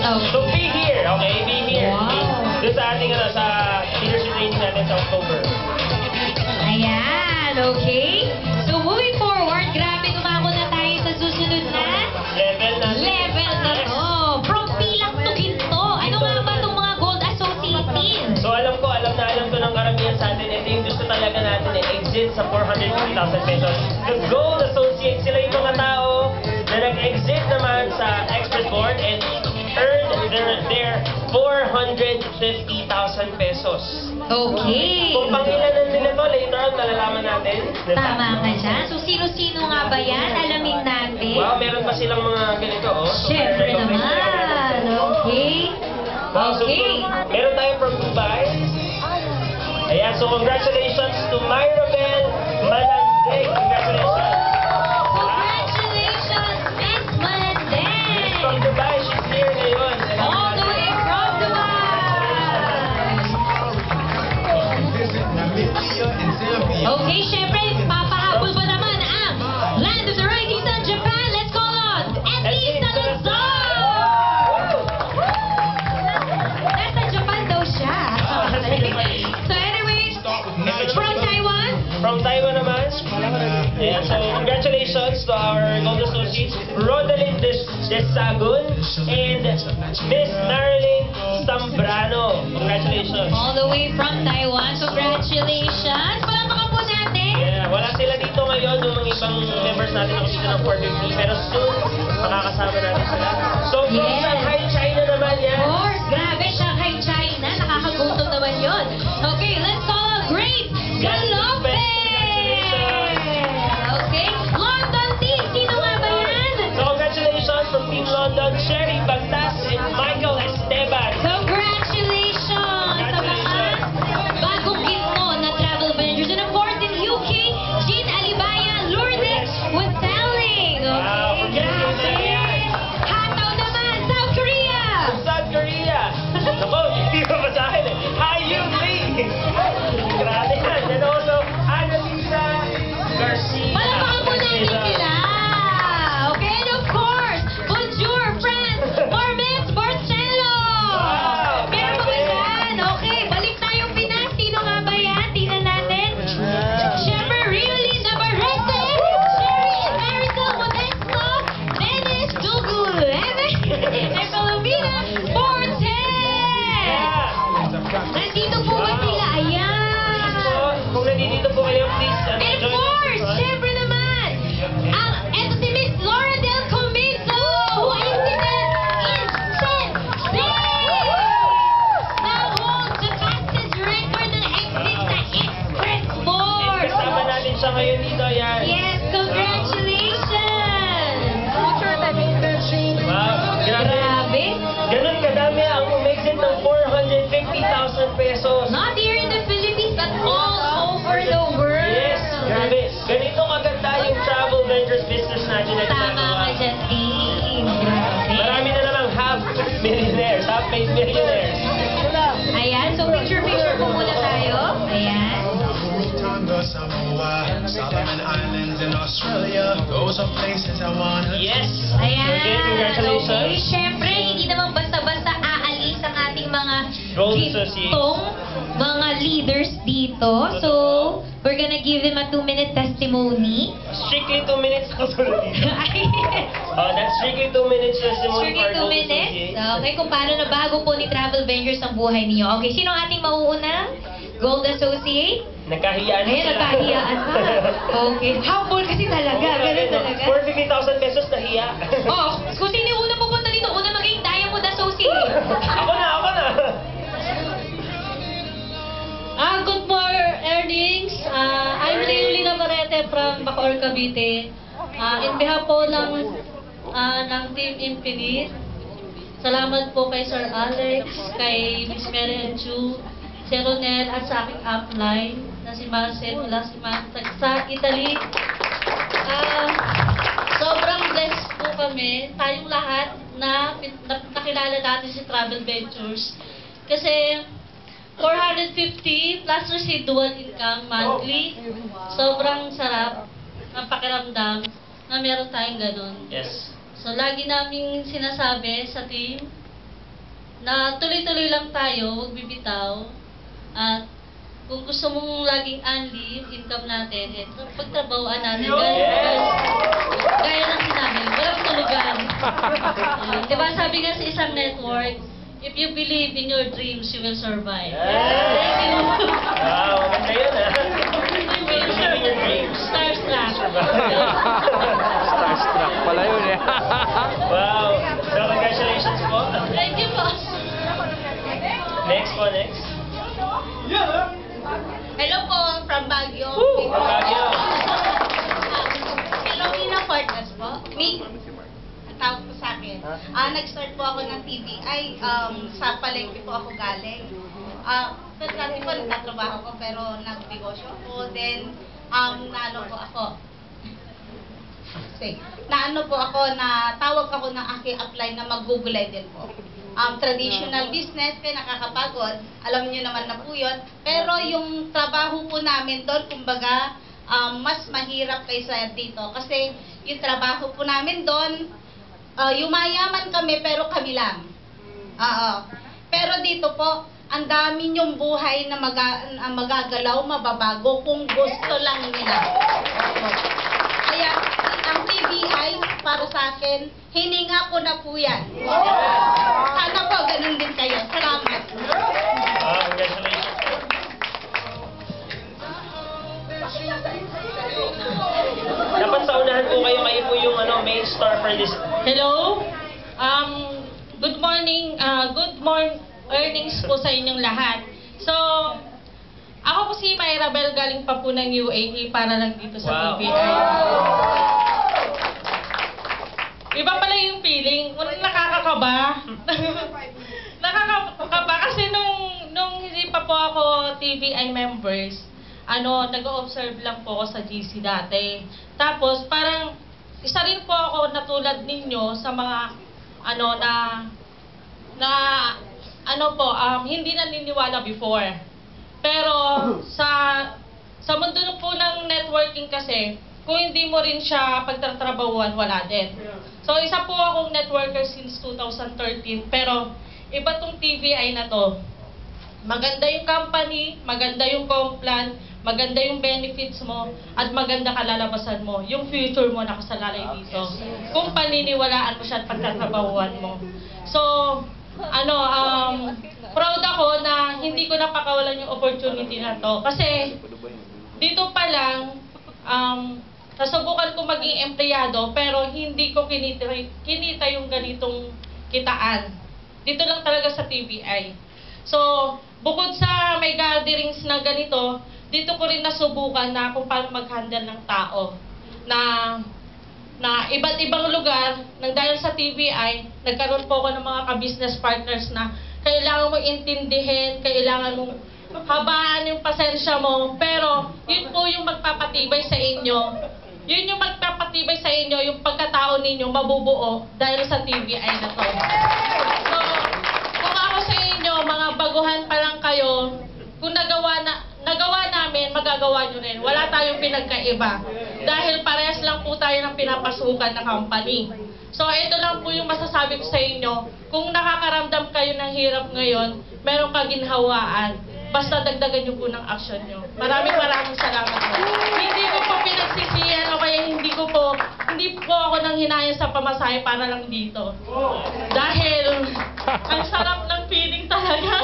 So be here, okay? Be here. Wow. Doon sa ating sa leadership training natin sa October. Ayan, okay. So moving forward, grabe tumako na tayo sa susunod na Level natin. level na to. From pilak to ginto. Ano nga ba itong mga Gold Associate team? So alam na alam to ng karamihan sa atin. Ito yung gusto talaga natin exit sa 450,000 pesos. The Gold Associate, sila yung mga tao na nag-exit naman sa expert board and earned their 450,000 pesos. Okay. Kung pangilanan nila to, later on malalaman natin. Tama ka dyan. So sino-sino nga ba yan? Alamin natin. Wow, meron pa silang mga ganito, oh. So, Siyempre meron naman. Okay. Wow, so Okay. meron tayo from Dubai. Ayan, so congratulations to Myrabel Malandeg. Congratulations. Congratulations, Miss She's Malandeg. from Dubai. She's here ngayon. All the way from Dubai. Okay, syempre, papahabol ba naman ang Land of the Rising Sun, Japan? Let's call on Eti Salazar! Nasa Japan daw siya. So anyways, from Taiwan, From Taiwan naman. Ayan, so congratulations to our Gold Associates, Rodalyn Desagun and Miss Marilyn Zambrano. Congratulations. all the way from Taiwan. Congratulations! Palamakan po natin. Yeah, wala sila dito ngayon, yung mga ibang members natin na dito ng 450, pero soon, makakasama natin sila. So, from Yes. Shanghai, China naman Of yan. course, grabe, Shanghai, China. Nakakagutom naman yun. Okay, let's call on Grace Galope! Okay, London team. Sino nga ba yan? So, congratulations from Team London, Sherry Bagtas and Michael Esteban. Congratulations sa mga bagong ginto na travel vendors. And of course, in UK, Jean Alibaya, Lourdes Wasaling. Wow, Okay, congratulations grabe. yan. Hataw naman, South Korea. From South Korea. Ako, hindi ko pa sa akin eh. Hayun Lee. Grabe yan. And also, Annalisa Garcia. Palamakan po natin sila. Okay, and of course, bonjour, friends, Marmes Barcelo. Wow, Meron ba grabe. yan? Okay, balik tayong Pinas. Sino nga ba yan? Tingnan natin. Siyempre, Riolyn Navarrete, Sherry Marisol Modesto, Dennis Duguleme, and Palomina Forte. Nandito po ba sila? Ayan. Kung nandito po kayo, please, And of join us course, in front. syempre naman, eto si Miss Laura Del Comiso, who is the insensate na holds the fastest record ng exit sa Express And Board. kasama natin siya ngayon dito, yan. Yes, congratulations! Wow, grabe. Grabe. Ganun kadami ang umexit ng 450,000 pesos. Not here in the Philippines, but all over the world. Yes, grabe. Ganito kaganda yung travel vendors business natin na Tama ginagawa. ka dyan, team. Grabe. Marami na namang half-millionaires, half-made millionaires. Ayan, so picture-picture po muna tayo. Ayan. Tonga, Samoa, Solomon Islands, and Australia. Those are places I wanna. Yes. Ayan. Okay, congratulations. Okay, syempre, hindi naman basta-basta aalis ang ating mga Gold gintong mga leaders dito. So, we're gonna give them a 2-minute testimony. Strictly 2 minutes ako tulad dito. Oh, that's strictly 2 minutes testimony Strictly for 2 Gold minutes. Associates. Okay, kung paano na bago po ni Travel Vengers ang buhay niyo. Okay, sino ang ating mauuna? Gold Associate? Nagkahiyaan Ayan, sila. nagkahiyaan pa. Okay. Humble kasi talaga. Ganun talaga. 450,000 pesos nahiya. Oh, kung sino yung una pupunta dito, una maging Diamond Associate. Ako na. Good mornings. I'm Riolyn Navarrete from Bacoor, Cavite. In behalf po ng Team Infinite, salamat po kay Sir Alex, kay Miss Mary and Chu, si Ronel at sa aking upline na si Marcel mula sa Italy. Sobrang blessed po kami, tayong lahat na nakilala natin si Travel Ventures. Kasi 450 plus residual income monthly. Sobrang sarap ng pakiramdam na meron tayong ganun. Yes. So, lagi namin sinasabi sa team na tuloy-tuloy lang tayo, huwag bibitaw. At kung gusto mong laging unli yung income natin, pagtrabahoan natin. Gaya ng sinabi, walang tulugan. Di ba sabi nga sa isang network, if you believe in your dreams, you will survive. Thank you. Wow, maganda yun Believe in your dreams. Starstruck. Starstruck pala yun eh. Wow. So, congratulations po. Thank you po. Next po, next. Hello po, from Baguio. From Baguio. Filomena Fortes po. Me? Ang tawag po sa akin. Nag-start po ako ng TVI. Sa Palengke po ako galing. Pero dati po nagtatrabaho ko pero nagnegosyo ako. Then, naano po ako. Naano po ako, na tawag ako ng aking apply na mag-Google din po. Traditional business, kaya nakakapagod. Alam niyo naman na po yun. Pero yung trabaho po namin doon, kumbaga, mas mahirap kaysa dito. Kasi yung trabaho po namin doon, yumayaman kami pero kami lang. Pero dito po, ang dami yung buhay na magagalaw, mababago kung gusto lang nila. Kaya ang TVI para sa akin, hininga ko na po yan. Sana po ganun din kayo. Salamat. Congratulations. Dapat sa unahan po kayo po yung main star for this. Hello. Good morning. Good earnings po sa inyong lahat. So, ako po si Myra Bell, galing pa po ng UAE para lang dito sa TVI. Iba pala yung feeling. Nakakakaba. Nakakakaba kasi nung hindi pa po ako TVI members, nag-observe lang po ako sa GC dati. Tapos parang isa rin po ako na tulad ninyo sa mga hindi naniniwala before. Pero sa mundo po ng networking kasi, kung hindi mo rin siya pagtatrabahuan, wala din. So isa po akong networker since 2013, pero iba tong TVI na to. Maganda yung company, maganda yung complan, maganda yung benefits mo, at maganda kalalabasan mo. Yung future mo nakasalalay dito. Kung paniniwalaan mo siya at pagtatrabahuan mo. So, proud ako na hindi ko napakawalan yung opportunity na to. Kasi, dito pa lang, nasubukan ko maging empleyado, pero hindi ko kinita yung ganitong kitaan. Dito lang talaga sa TVI. So, bukod sa may gatherings na ganito, dito ko rin nasubukan na kung paano mag-handle ng tao. Na iba't ibang lugar, nang dahil sa TVI, nagkaroon po ako ng mga ka-business partners na kailangan mo intindihin, kailangan mong habaan yung pasensya mo, pero yun po yung magpapatibay sa inyo. Yun yung magpapatibay sa inyo, yung pagkatao ninyo mabubuo dahil sa TVI na to. So, kung ako sa inyo, mga baguhan pa lang kayo, kung nagawa namin, magagawa nyo rin. Wala tayong pinagkaiba. Dahil parehas lang po tayo ng pinapasukan na company. So, ito lang po yung masasabi ko sa inyo. Kung nakakaramdam kayo ng hirap ngayon, meron kaginhawaan. Basta dagdagan nyo po ng action nyo. Maraming salamat po. Hindi ko po pinagsisiyan o kaya hindi po ako nang hinayang sa pamasahe para lang dito. Dahil, ang sarap ng feeling talaga.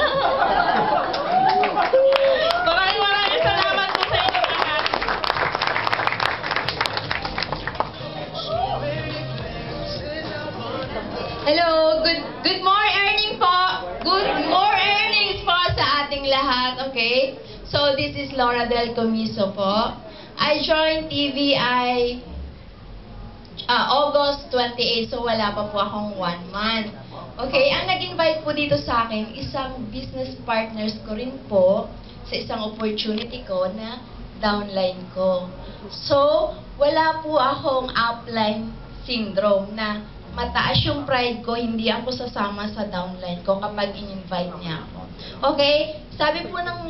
Maraming salamat po sa inyo lahat. Hello, good more earning po. Good more earnings po sa ating lahat, okay? So this is Laura Del Comiso po. I joined TVI August 28, so wala pa po akong 1 month. Okay, ang nag-invite po dito sa akin, isang business partners ko rin po sa isang opportunity ko na downline ko. So, wala po akong upline syndrome na mataas yung pride ko, hindi ako sasama sa downline ko kapag in-invite niya ako. Okay? Sabi po ng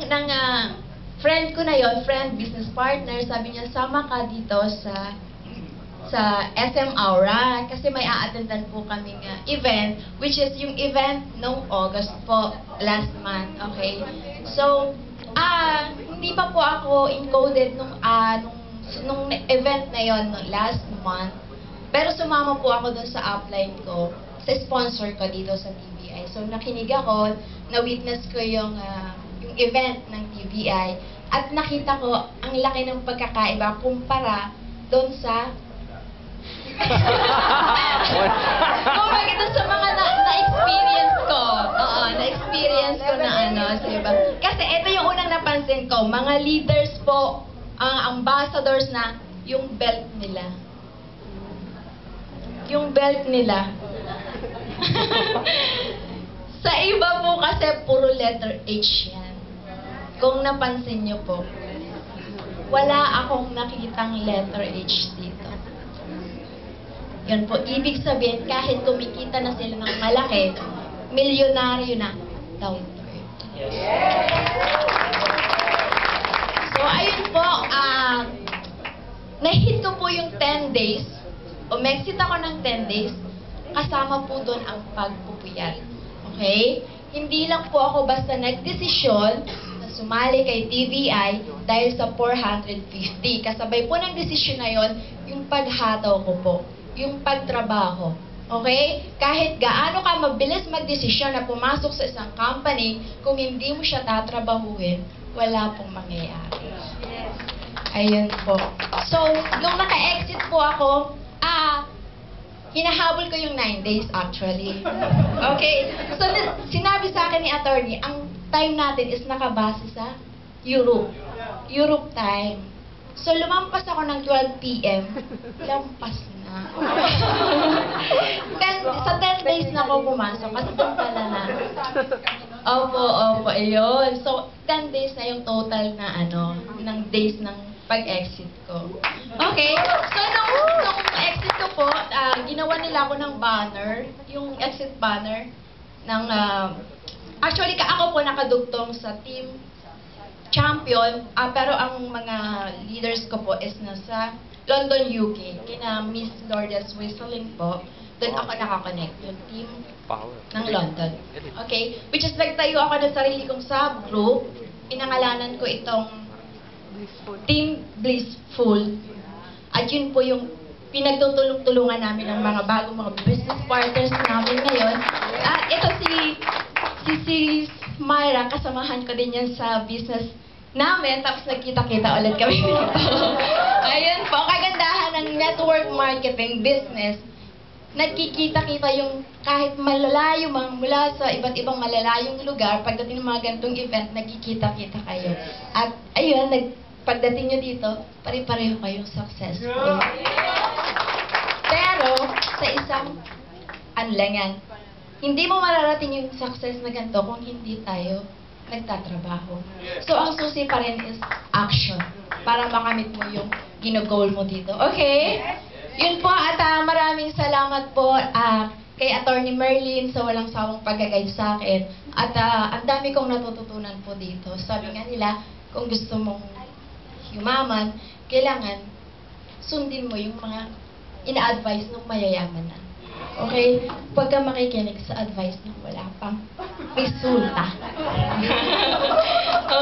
friend ko na yon, friend, business partner, sabi niya, sama ka dito sa sa SM Aura kasi may a-attendan po kaming event, which is yung event nung August po, last month, okay? So, hindi pa po ako encoded nung event na yon last month, pero sumama po ako dun sa upline ko, sa sponsor ko dito sa TVI. So, nakinig ako, na-witness ko yung event ng TVI, at nakita ko ang laki ng pagkakaiba kumpara doon sa kumbaga doon sa mga na-experience ko. Oo, na-experience ko na sa iba. Kasi ito yung unang napansin ko, mga leaders po, ambassadors na yung belt nila. Yung belt nila. Sa iba po kasi puro letter H yan. Kung napansin nyo po, wala akong nakitang letter H dito. Yun po, ibig sabihin, kahit kumikita na sila ng malaki, milyonaryo na, down to earth. So, ayun po, na-hit ko po yung 10 days, umexit ako ng 10 days, kasama po doon ang pagpupuyat. Okay? Hindi lang po ako basta nagdesisyon na sumali kay TVI dahil sa 450. Kasabay po ng desisyon na yon, yung paghataw ko po, yung pagtrabaho. Okay? Kahit gaano ka mabilis magdesisyon na pumasok sa isang company, kung hindi mo siya tatrabahuhin, wala pong mangyayari. Ayun po. So, nung naka-exit po ako, hinahabol ko yung 9 days actually. Okay? So, sinabi sa akin ni attorney, ang time natin is nakabase sa Europe. Europe time. So, lumampas ako ng 12 p.m. Lampas na. Sa 10 days na ako pumasok kasi doon pala na. Opo, ayun. So, 10 days na yung total na ng days ng pag-exit ko. Okay? So, nung exit ko po, ginawa nila ako ng banner, yung exit banner ng, actually, ako po nakadugtong sa team champion, pero ang mga leaders ko po is nasa London, UK, kina Miss Lourdes Whistling po, doon ako nakakonect, yung team ng London. Okay? Which is nagtayo ako ng sarili kong subgroup, pinangalanan ko itong Team Blissful. At yun po yung pinagtutulong-tulungan namin ng mga bagong mga business partners namin ngayon. At ito si Myra, kasamahan ko din yan sa business namin. Tapos nagkita-kita ulit kami dito. Ayun po, kagandahan ng network marketing business. Nagkikita-kita yung kahit malalayo mula sa iba't ibang malalayong lugar, pagdating ng mga ganitong event, nagkikita-kita kayo. At ayun, pagdating nyo dito, pare-pareho kayong successful. Pero, sa isang anlangan, hindi mo mararating yung success na ganito kung hindi tayo nagtatrabaho. So, ang susi pa rin is action para makamit mo yung ginagol mo dito. Okay? Yun po, at maraming salamat po kay Attorney Merlin sa walang sawang pag-guide sa akin. At ang dami kong natututunan po dito. Sabi nga nila, kung gusto mong yumaman, kailangan sundin mo yung mga ina-advise ng mayayaman na. Okay? Huwag kang makikinig sa advice ng wala pang resulta.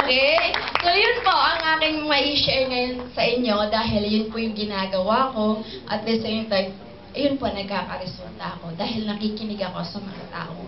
Okay? So, yun po ang aking mai-share ngayon sa inyo dahil yun po yung ginagawa ko at the same time, ayun po, nagkakaresulta ako dahil nakikinig ako sa mga tao.